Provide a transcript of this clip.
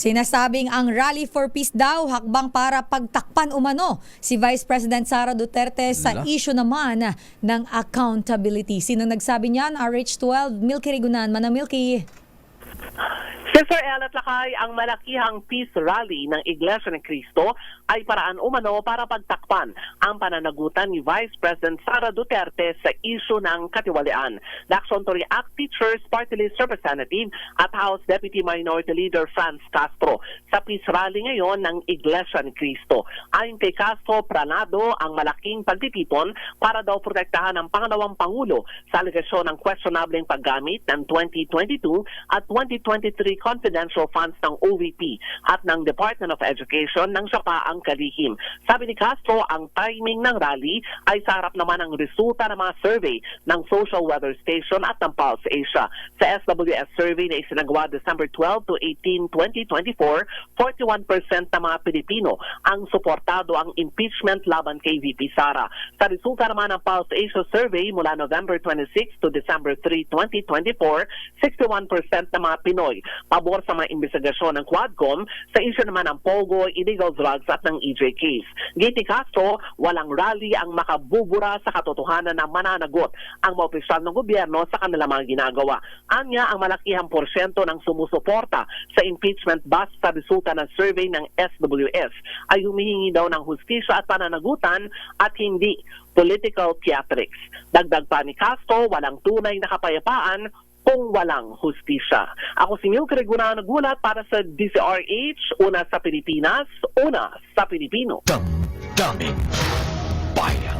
Sinasabing ang Rally for Peace daw hakbang para pagtakpan umano si Vice President Sara Duterte sa issue naman ng accountability. Sino nagsabi niyan? RH12, Milky Rigunan. Manang Milky. Sister El at Lakay, ang malakihang peace rally ng Iglesia ni Cristo ay paraan umano para pagtakpan ang pananagutan ni Vice President Sara Duterte sa issue ng katiwalian. The action to react Teachers Party List Representative at House Deputy Minority Leader Franz Castro sa peace rally ngayon ng Iglesia ni Cristo. Ayon kay Castro, planado ang malaking pagtitipon para daw protektahan ang pangalawang Pangulo sa alegasyon ng questionableng paggamit ng 2022 at 2023 confidential funds ng OVP at ng Department of Education ng siya pa ang kalihim. Sabi ni Castro, ang timing ng rally ay sa harap naman ang resulta ng mga survey ng Social Weather Station at ng Pulse Asia. Sa SWS survey na isinagawa December 12 to 18, 2024, 41% ng mga Pilipino ang suportado ang impeachment laban kay VP Sara. Sa resulta naman ng Pulse Asia survey mula November 26 to December 3, 2024, 61% ng mga Pinoy pabor sa mga investigasyon ng Quadcom sa issue naman ng Pogo, illegal drugs at ng EJ case. Giti Castro, walang rally ang makabubura sa katotohanan na mananagot ang mga opisyal ng gobyerno sa kanilang mga ginagawa. Anya, ang malakihang porsyento ng sumusuporta sa impeachment base sa resulta ng survey ng SWS ay humihingi daw ng hustisya at pananagutan at hindi political theatrics. Dagdag pa ni Castro, walang tunay na kapayapaan kung walang hustisya. Ako si Milky Rigunan, nagulat para sa DCRH, una sa Pilipinas, una sa Pilipino. Damdamin Bayan.